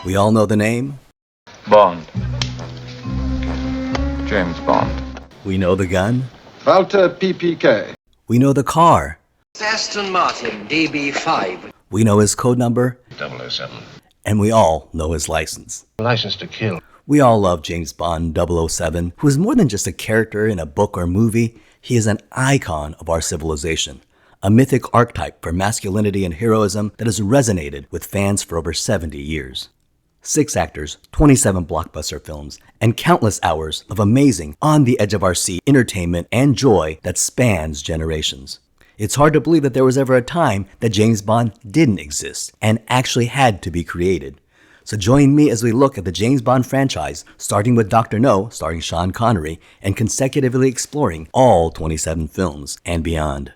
We all know the name. Bond. James Bond. We know the gun. Walter PPK. We know the car. Aston Martin DB5. We know his code number. 007. And we all know his license. License to kill. We all love James Bond 007, who is more than just a character in a book or movie. He is an icon of our civilization, a mythic archetype for masculinity and heroism that has resonated with fans for over 70 years. 6 actors, 27 blockbuster films, and countless hours of amazing, on-the-edge-of-our-seat entertainment and joy that spans generations. It's hard to believe that there was ever a time that James Bond didn't exist and actually had to be created. So join me as we look at the James Bond franchise, starting with Dr. No, starring Sean Connery, and consecutively exploring all 27 films and beyond.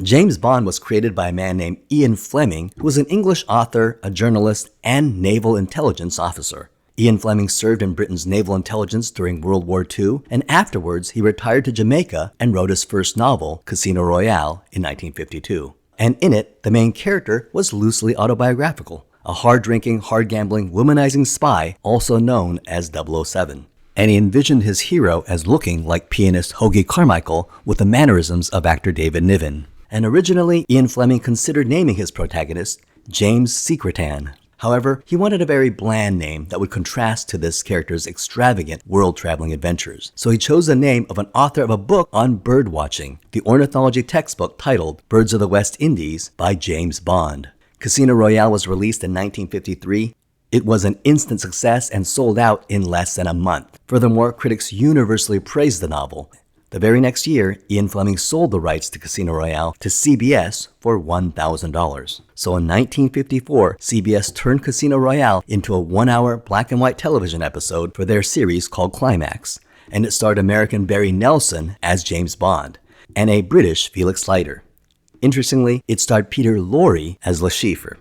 James Bond was created by a man named Ian Fleming, who was an English author, a journalist, and naval intelligence officer. Ian Fleming served in Britain's naval intelligence during World War II, and afterwards he retired to Jamaica and wrote his first novel, Casino Royale, in 1952. And in it, the main character was loosely autobiographical, a hard-drinking, hard-gambling, womanizing spy, also known as 007. And he envisioned his hero as looking like pianist Hoagy Carmichael with the mannerisms of actor David Niven. And originally, Ian Fleming considered naming his protagonist James Secretan. However, he wanted a very bland name that would contrast to this character's extravagant world-traveling adventures. So he chose the name of an author of a book on bird watching, the ornithology textbook titled Birds of the West Indies by James Bond. Casino Royale was released in 1953. It was an instant success and sold out in less than a month. Furthermore, critics universally praised the novel. The very next year, Ian Fleming sold the rights to Casino Royale to CBS for $1,000. So in 1954, CBS turned Casino Royale into a 1-hour black and white television episode for their series called Climax, and it starred American Barry Nelson as James Bond and a British Felix Leiter. Interestingly, it starred Peter Lorre as Le Chiffre.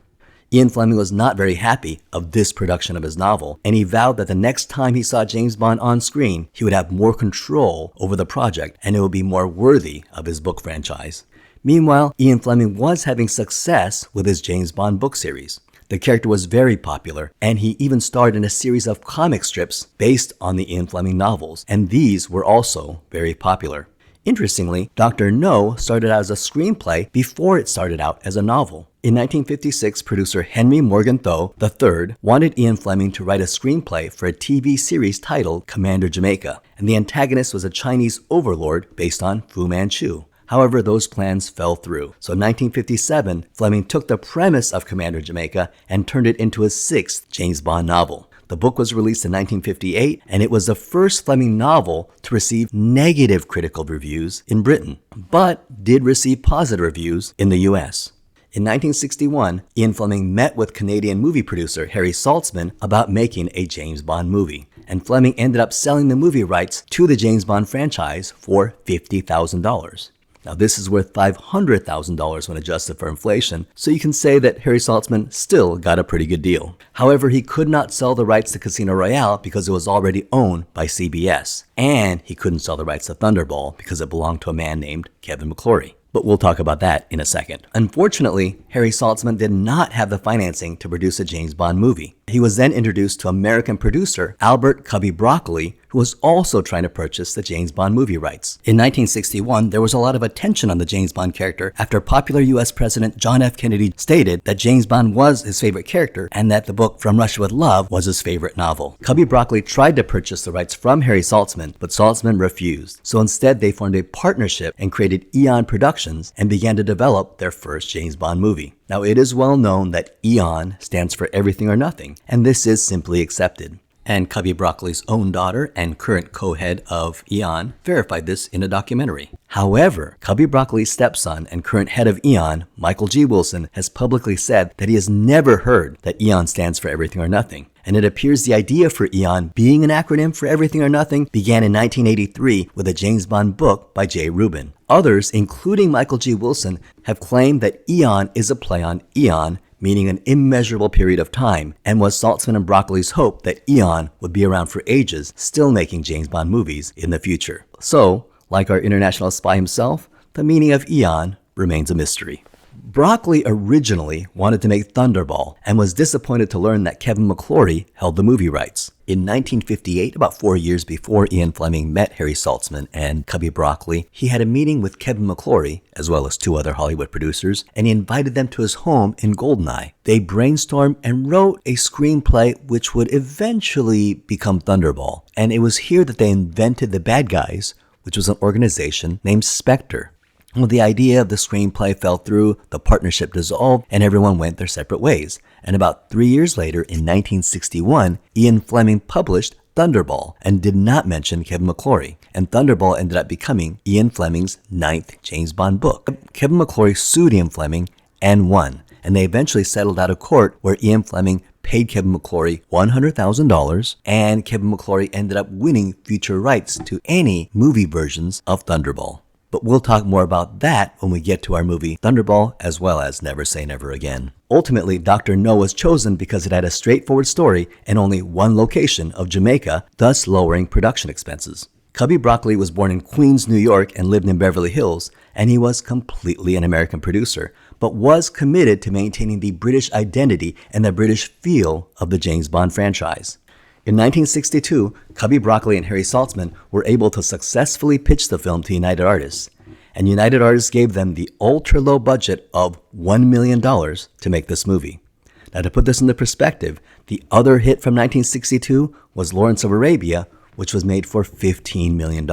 Ian Fleming was not very happy of this production of his novel, and he vowed that the next time he saw James Bond on screen, he would have more control over the project and it would be more worthy of his book franchise. Meanwhile, Ian Fleming was having success with his James Bond book series. The character was very popular, and he even starred in a series of comic strips based on the Ian Fleming novels, and these were also very popular. Interestingly, Dr. No started out as a screenplay before it started out as a novel. In 1956, producer Henry Morgenthau III wanted Ian Fleming to write a screenplay for a TV series titled Commander Jamaica, and the antagonist was a Chinese overlord based on Fu Manchu. However, those plans fell through. So in 1957, Fleming took the premise of Commander Jamaica and turned it into his 6th James Bond novel. The book was released in 1958, and it was the first Fleming novel to receive negative critical reviews in Britain, but did receive positive reviews in the US. In 1961, Ian Fleming met with Canadian movie producer Harry Saltzman about making a James Bond movie, and Fleming ended up selling the movie rights to the James Bond franchise for $50,000. Now this is worth $500,000 when adjusted for inflation, so you can say that Harry Saltzman still got a pretty good deal. However, he could not sell the rights to Casino Royale because it was already owned by CBS, and he couldn't sell the rights to Thunderball because it belonged to a man named Kevin McClory. But we'll talk about that in a second. Unfortunately, Harry Saltzman did not have the financing to produce a James Bond movie. He was then introduced to American producer Albert Cubby Broccoli, who was also trying to purchase the James Bond movie rights. In 1961, there was a lot of attention on the James Bond character after popular US President John F. Kennedy stated that James Bond was his favorite character and that the book From Russia with Love was his favorite novel. Cubby Broccoli tried to purchase the rights from Harry Saltzman, but Saltzman refused. So instead, they formed a partnership and created Eon Productions and began to develop their first James Bond movie. Now, it is well known that Eon stands for everything or nothing, and this is simply accepted. And Cubby Broccoli's own daughter and current co-head of Eon verified this in a documentary. However, Cubby Broccoli's stepson and current head of Eon, Michael G. Wilson, has publicly said that he has never heard that Eon stands for everything or nothing. And it appears the idea for Eon being an acronym for everything or nothing began in 1983 with a James Bond book by J. Rubin. Others, including Michael G. Wilson, have claimed that Eon is a play on Eon, meaning an immeasurable period of time, and was Saltzman and Broccoli's hope that Eon would be around for ages, still making James Bond movies in the future. So, like our international spy himself, the meaning of Eon remains a mystery. Broccoli originally wanted to make Thunderball and was disappointed to learn that Kevin McClory held the movie rights. In 1958, about 4 years before Ian Fleming met Harry Saltzman and Cubby Broccoli, he had a meeting with Kevin McClory, as well as 2 other Hollywood producers, and he invited them to his home in Goldeneye. They brainstormed and wrote a screenplay which would eventually become Thunderball. And it was here that they invented the bad guys, which was an organization named Spectre. Well, the idea of the screenplay fell through, the partnership dissolved, and everyone went their separate ways. And about 3 years later, in 1961, Ian Fleming published Thunderball and did not mention Kevin McClory. And Thunderball ended up becoming Ian Fleming's 9th James Bond book. Kevin McClory sued Ian Fleming and won. And they eventually settled out of court where Ian Fleming paid Kevin McClory $100,000, and Kevin McClory ended up winning future rights to any movie versions of Thunderball. But we'll talk more about that when we get to our movie Thunderball, as well as Never Say Never Again. Ultimately, Dr. No was chosen because it had a straightforward story and only one location of Jamaica, thus lowering production expenses. Cubby Broccoli was born in Queens, New York, and lived in Beverly Hills, and he was completely an American producer, but was committed to maintaining the British identity and the British feel of the James Bond franchise. In 1962, Cubby Broccoli and Harry Saltzman were able to successfully pitch the film to United Artists, and United Artists gave them the ultra-low budget of $1 million to make this movie. Now, to put this into perspective, the other hit from 1962 was Lawrence of Arabia, which was made for $15 million.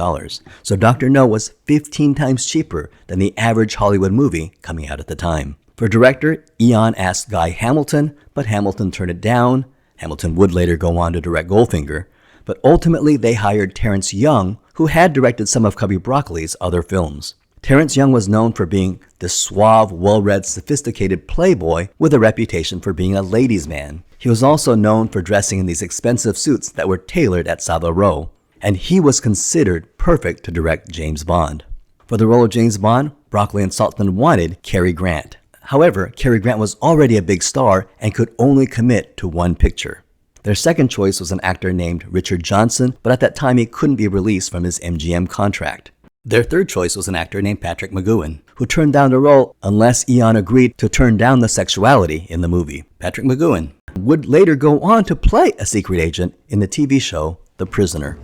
So Dr. No was 15 times cheaper than the average Hollywood movie coming out at the time. For director, Eon asked Guy Hamilton, but Hamilton turned it down. Hamilton would later go on to direct Goldfinger, but ultimately they hired Terence Young, who had directed some of Cubby Broccoli's other films. Terence Young was known for being the suave, well-read, sophisticated playboy with a reputation for being a ladies' man. He was also known for dressing in these expensive suits that were tailored at Savile Row, and he was considered perfect to direct James Bond. For the role of James Bond, Broccoli and Saltzman wanted Cary Grant. However, Cary Grant was already a big star and could only commit to one picture. Their second choice was an actor named Richard Johnson, but at that time he couldn't be released from his MGM contract. Their third choice was an actor named Patrick McGoohan, who turned down the role unless Eon agreed to turn down the sexuality in the movie. Patrick McGoohan would later go on to play a secret agent in the TV show The Prisoner.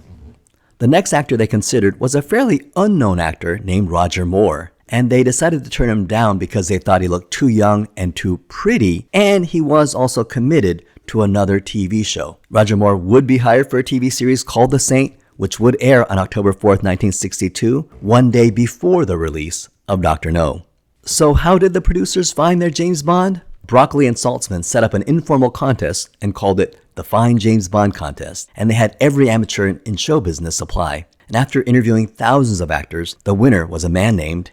The next actor they considered was a fairly unknown actor named Roger Moore, and they decided to turn him down because they thought he looked too young and too pretty, and he was also committed to another TV show. Roger Moore would be hired for a TV series called The Saint, which would air on October 4th, 1962, one day before the release of Dr. No. So how did the producers find their James Bond? Broccoli and Saltzman set up an informal contest and called it the Find James Bond Contest, and they had every amateur in show business apply. And after interviewing thousands of actors, the winner was a man named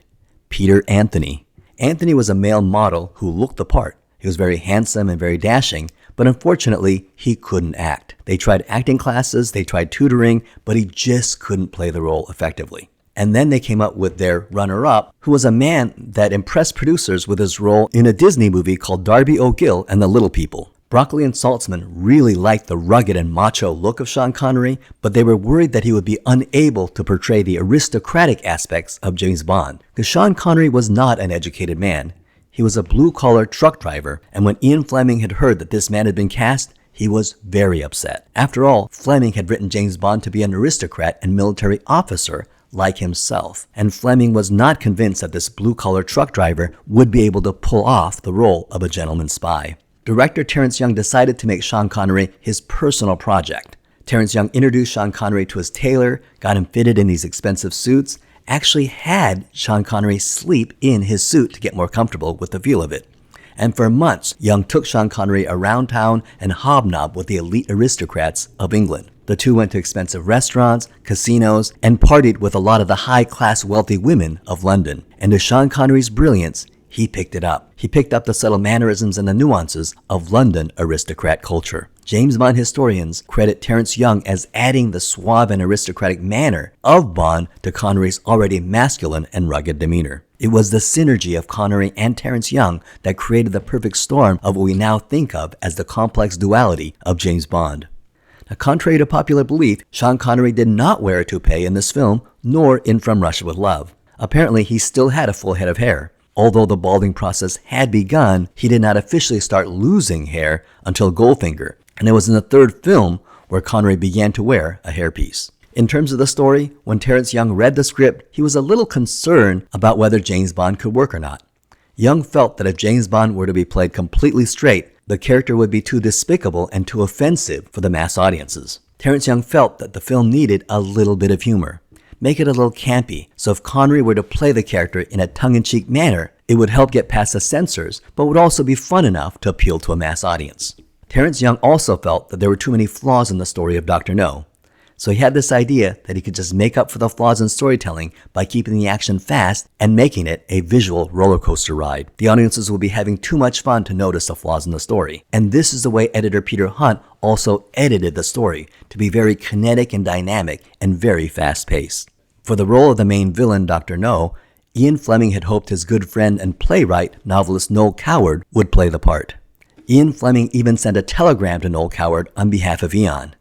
Peter Anthony. Anthony was a male model who looked the part. He was very handsome and very dashing, but unfortunately, he couldn't act. They tried acting classes, they tried tutoring, but he just couldn't play the role effectively. And then they came up with their runner-up, who was a man that impressed producers with his role in a Disney movie called Darby O'Gill and the Little People. Broccoli and Saltzman really liked the rugged and macho look of Sean Connery, but they were worried that he would be unable to portray the aristocratic aspects of James Bond, because Sean Connery was not an educated man. He was a blue-collar truck driver, and when Ian Fleming had heard that this man had been cast, he was very upset. After all, Fleming had written James Bond to be an aristocrat and military officer like himself, and Fleming was not convinced that this blue-collar truck driver would be able to pull off the role of a gentleman spy. Director Terence Young decided to make Sean Connery his personal project. Terence Young introduced Sean Connery to his tailor, got him fitted in these expensive suits, actually had Sean Connery sleep in his suit to get more comfortable with the feel of it. And for months, Young took Sean Connery around town and hobnobbed with the elite aristocrats of England. The two went to expensive restaurants, casinos, and partied with a lot of the high-class wealthy women of London. And to Sean Connery's brilliance, he picked it up. He picked up the subtle mannerisms and the nuances of London aristocrat culture. James Bond historians credit Terence Young as adding the suave and aristocratic manner of Bond to Connery's already masculine and rugged demeanor. It was the synergy of Connery and Terence Young that created the perfect storm of what we now think of as the complex duality of James Bond. Now, contrary to popular belief, Sean Connery did not wear a toupee in this film, nor in From Russia with Love. Apparently, he still had a full head of hair. Although the balding process had begun, he did not officially start losing hair until Goldfinger, and it was in the third film where Connery began to wear a hairpiece. In terms of the story, when Terence Young read the script, he was a little concerned about whether James Bond could work or not. Young felt that if James Bond were to be played completely straight, the character would be too despicable and too offensive for the mass audiences. Terence Young felt that the film needed a little bit of humor. Make it a little campy, so if Connery were to play the character in a tongue-in-cheek manner, it would help get past the censors, but would also be fun enough to appeal to a mass audience. Terence Young also felt that there were too many flaws in the story of Dr. No, so he had this idea that he could just make up for the flaws in storytelling by keeping the action fast and making it a visual roller coaster ride. The audiences would be having too much fun to notice the flaws in the story. And this is the way editor Peter Hunt also edited the story, to be very kinetic and dynamic and very fast-paced. For the role of the main villain, Dr. No, Ian Fleming had hoped his good friend and playwright, novelist Noel Coward, would play the part. Ian Fleming even sent a telegram to Noel Coward on behalf of Eon.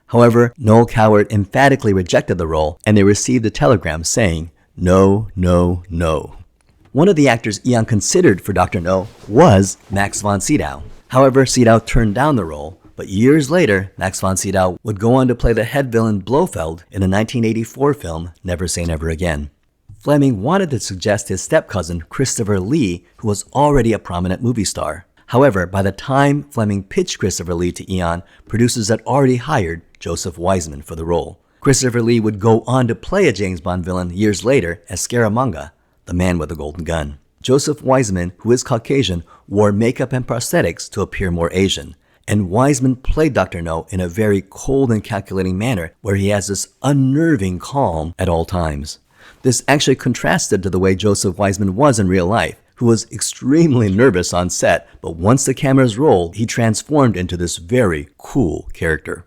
However, Noel Coward emphatically rejected the role, and they received a telegram saying, "No, no, no." One of the actors Eon considered for Dr. No was Max von Sydow. However, Sydow turned down the role, but years later, Max von Sydow would go on to play the head villain Blofeld in the 1984 film Never Say Never Again. Fleming wanted to suggest his step-cousin Christopher Lee, who was already a prominent movie star. However, by the time Fleming pitched Christopher Lee to Eon, producers had already hired Joseph Wiseman for the role. Christopher Lee would go on to play a James Bond villain years later as Scaramanga, the man with the golden gun. Joseph Wiseman, who is Caucasian, wore makeup and prosthetics to appear more Asian. And Wiseman played Dr. No in a very cold and calculating manner where he has this unnerving calm at all times. This actually contrasted to the way Joseph Wiseman was in real life, who was extremely nervous on set, but once the cameras rolled, he transformed into this very cool character.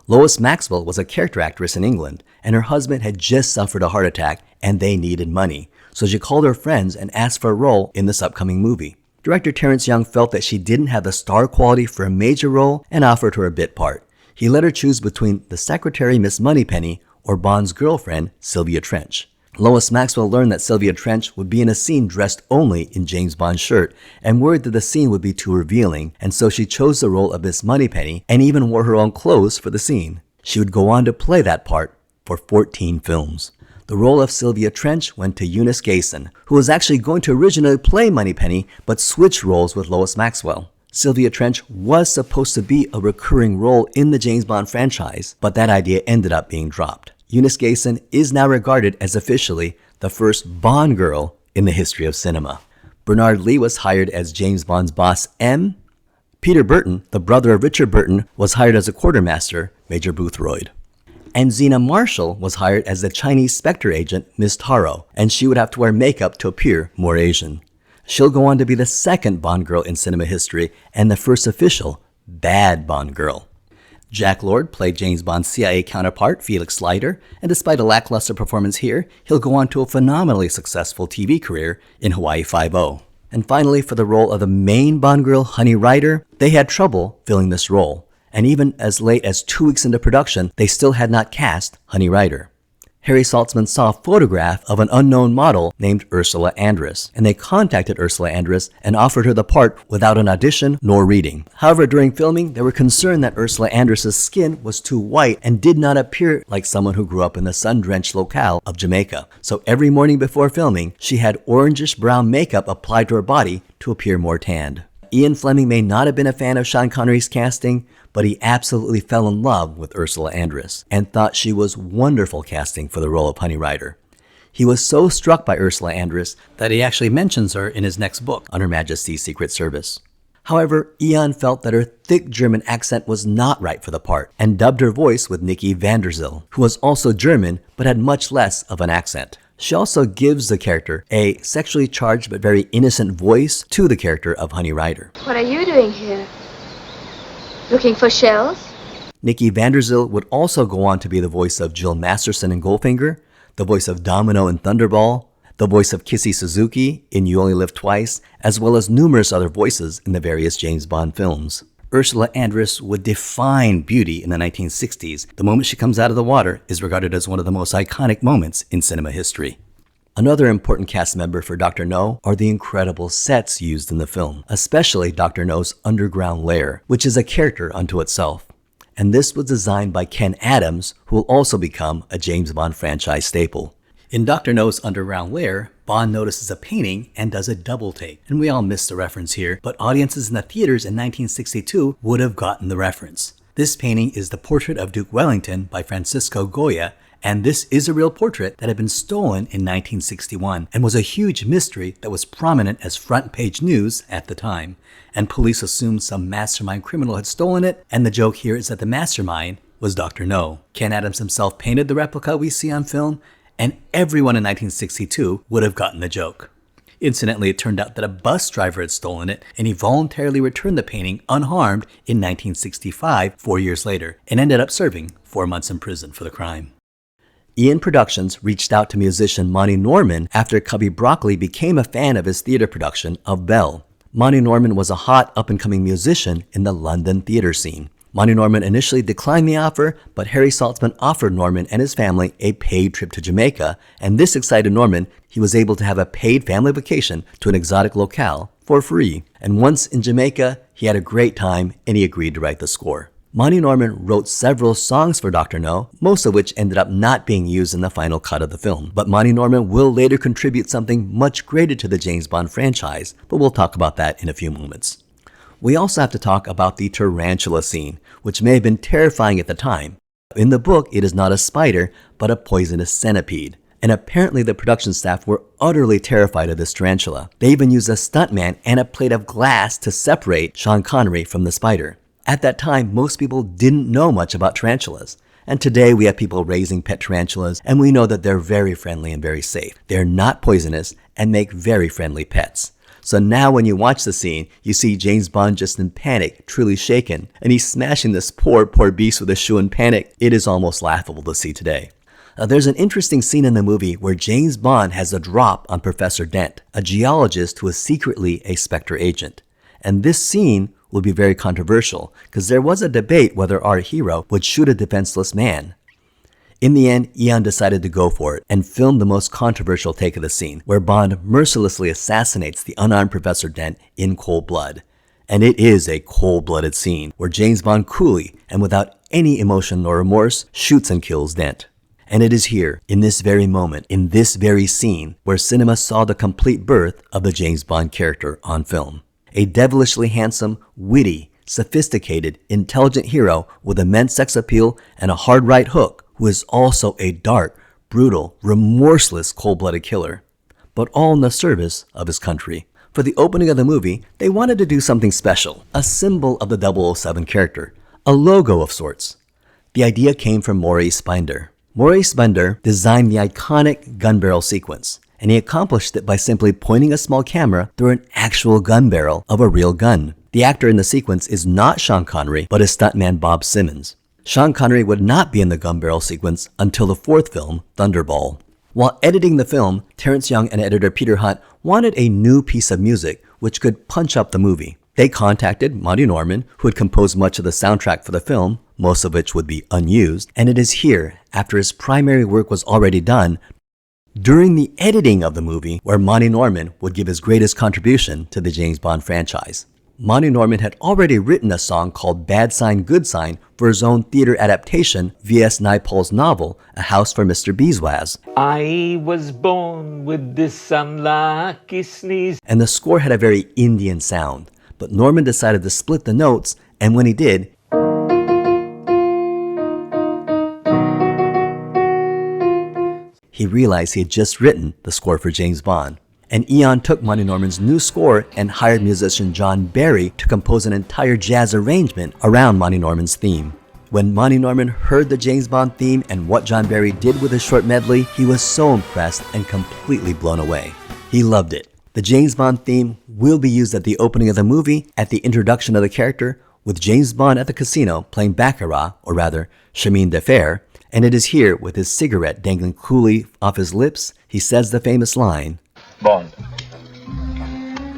Lois Maxwell was a character actress in England, and her husband had just suffered a heart attack, and they needed money. So she called her friends and asked for a role in this upcoming movie. Director Terence Young felt that she didn't have the star quality for a major role and offered her a bit part. He let her choose between the secretary Miss Moneypenny or Bond's girlfriend Sylvia Trench. Lois Maxwell learned that Sylvia Trench would be in a scene dressed only in James Bond's shirt and worried that the scene would be too revealing, and so she chose the role of Miss Moneypenny and even wore her own clothes for the scene. She would go on to play that part for 14 films. The role of Sylvia Trench went to Eunice Gayson, who was actually going to originally play Moneypenny but switched roles with Lois Maxwell. Sylvia Trench was supposed to be a recurring role in the James Bond franchise, but that idea ended up being dropped. Eunice Gayson is now regarded as officially the first Bond girl in the history of cinema. Bernard Lee was hired as James Bond's boss M. Peter Burton, the brother of Richard Burton, was hired as a quartermaster, Major Boothroyd. And Zena Marshall was hired as the Chinese Spectre agent, Ms. Taro, and she would have to wear makeup to appear more Asian. She'll go on to be the second Bond girl in cinema history and the first official bad Bond girl. Jack Lord played James Bond's CIA counterpart, Felix Leiter, and despite a lackluster performance here, he'll go on to a phenomenally successful TV career in Hawaii Five-0. And finally, for the role of the main Bond girl, Honey Rider, they had trouble filling this role. And even as late as 2 weeks into production, they still had not cast Honey Rider. Harry Saltzman saw a photograph of an unknown model named Ursula Andress, and they contacted Ursula Andress and offered her the part without an audition nor reading. However, during filming, they were concerned that Ursula Andress's skin was too white and did not appear like someone who grew up in the sun-drenched locale of Jamaica. So every morning before filming, she had orangish-brown makeup applied to her body to appear more tanned. Ian Fleming may not have been a fan of Sean Connery's casting, but he absolutely fell in love with Ursula Andress and thought she was wonderful casting for the role of Honey Rider. He was so struck by Ursula Andress that he actually mentions her in his next book on Her Majesty's Secret Service. However, Eon felt that her thick German accent was not right for the part and dubbed her voice with Nikki van der Zyl, who was also German but had much less of an accent. She also gives the character a sexually charged but very innocent voice to the character of Honey Rider. What are you doing here? Looking for shells? Nikki van der Zyl would also go on to be the voice of Jill Masterson in Goldfinger, the voice of Domino in Thunderball, the voice of Kissy Suzuki in You Only Live Twice, as well as numerous other voices in the various James Bond films. Ursula Andress would define beauty in the 1960s. The moment she comes out of the water is regarded as one of the most iconic moments in cinema history. Another important cast member for Dr. No are the incredible sets used in the film, especially Dr. No's underground lair, which is a character unto itself. And this was designed by Ken Adams, who will also become a James Bond franchise staple. In Dr. No's underground lair, Bond notices a painting and does a double take. And we all missed the reference here, but audiences in the theaters in 1962 would have gotten the reference. This painting is the Portrait of Duke Wellington by Francisco Goya, and this is a real portrait that had been stolen in 1961 and was a huge mystery that was prominent as front page news at the time. And police assumed some mastermind criminal had stolen it, and the joke here is that the mastermind was Dr. No. Ken Adams himself painted the replica we see on film, and everyone in 1962 would have gotten the joke. Incidentally, it turned out that a bus driver had stolen it, and he voluntarily returned the painting unharmed in 1965, 4 years later, and ended up serving 4 months in prison for the crime. Eon Productions reached out to musician Monty Norman after Cubby Broccoli became a fan of his theater production of Belle. Monty Norman was a hot up-and-coming musician in the London theater scene. Monty Norman initially declined the offer, but Harry Saltzman offered Norman and his family a paid trip to Jamaica, and this excited Norman. He was able to have a paid family vacation to an exotic locale for free. And once in Jamaica, he had a great time and he agreed to write the score. Monty Norman wrote several songs for Dr. No, most of which ended up not being used in the final cut of the film. But Monty Norman will later contribute something much greater to the James Bond franchise, but we'll talk about that in a few moments. We also have to talk about the tarantula scene, which may have been terrifying at the time. In the book, it is not a spider, but a poisonous centipede. And apparently the production staff were utterly terrified of this tarantula. They even used a stuntman and a plate of glass to separate Sean Connery from the spider. At that time, most people didn't know much about tarantulas. And today we have people raising pet tarantulas, and we know that they're very friendly and very safe. They're not poisonous and make very friendly pets. So now when you watch the scene, you see James Bond just in panic, truly shaken, and he's smashing this poor beast with a shoe in panic. It is almost laughable to see today. There's an interesting scene in the movie where James Bond has a drop on Professor Dent, a geologist who is secretly a Spectre agent. And this scene will be very controversial because there was a debate whether our hero would shoot a defenseless man. In the end, Eon decided to go for it and filmed the most controversial take of the scene, where Bond mercilessly assassinates the unarmed Professor Dent in cold blood. And it is a cold-blooded scene where James Bond coolly and without any emotion nor remorse shoots and kills Dent. And it is here, in this very moment, in this very scene, where cinema saw the complete birth of the James Bond character on film. A devilishly handsome, witty, sophisticated, intelligent hero with immense sex appeal and a hard right hook, who is also a dark, brutal, remorseless, cold-blooded killer, but all in the service of his country. For the opening of the movie, they wanted to do something special, a symbol of the 007 character, a logo of sorts. The idea came from Maurice Binder. Maurice Binder designed the iconic gun barrel sequence, and he accomplished it by simply pointing a small camera through an actual gun barrel of a real gun. The actor in the sequence is not Sean Connery, but his stuntman Bob Simmons. Sean Connery would not be in the gun barrel sequence until the fourth film, Thunderball. While editing the film, Terence Young and editor Peter Hunt wanted a new piece of music which could punch up the movie. They contacted Monty Norman, who had composed much of the soundtrack for the film, most of which would be unused, and it is here, after his primary work was already done, during the editing of the movie, where Monty Norman would give his greatest contribution to the James Bond franchise. Monty Norman had already written a song called Bad Sign, Good Sign for his own theater adaptation, V.S. Naipaul's novel, A House for Mr. Beeswax. I was born with this unlucky sneeze. And the score had a very Indian sound, but Norman decided to split the notes, and when he did, he realized he had just written the score for James Bond. And Eon took Monty Norman's new score and hired musician John Barry to compose an entire jazz arrangement around Monty Norman's theme. When Monty Norman heard the James Bond theme and what John Barry did with his short medley, he was so impressed and completely blown away. He loved it. The James Bond theme will be used at the opening of the movie, at the introduction of the character, with James Bond at the casino playing baccarat, or rather, chemin de fer, and it is here, with his cigarette dangling coolly off his lips, he says the famous line, Bond.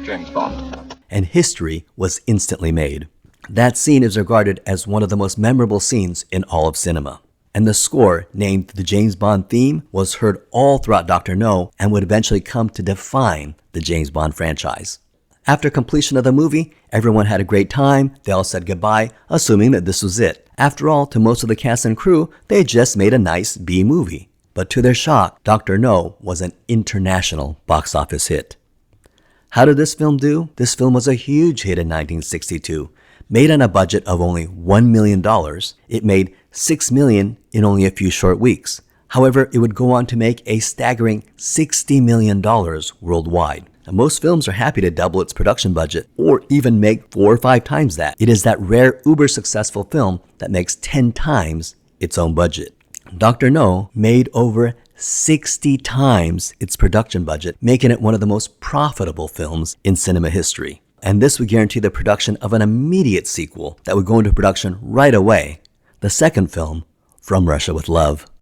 James Bond. And history was instantly made. That scene is regarded as one of the most memorable scenes in all of cinema. And the score, named the James Bond theme, was heard all throughout Dr. No and would eventually come to define the James Bond franchise. After completion of the movie, everyone had a great time. They all said goodbye, assuming that this was it. After all, to most of the cast and crew, they had just made a nice B movie. But to their shock, Dr. No was an international box office hit. How did this film do? This film was a huge hit in 1962. Made on a budget of only $1 million, it made $6 million in only a few short weeks. However, it would go on to make a staggering $60 million worldwide. Now, most films are happy to double its production budget or even make 4 or 5 times that. It is that rare uber successful film that makes 10 times its own budget. Dr. No made over 60 times its production budget, making it one of the most profitable films in cinema history. And this would guarantee the production of an immediate sequel that would go into production right away, the second film, From Russia with Love.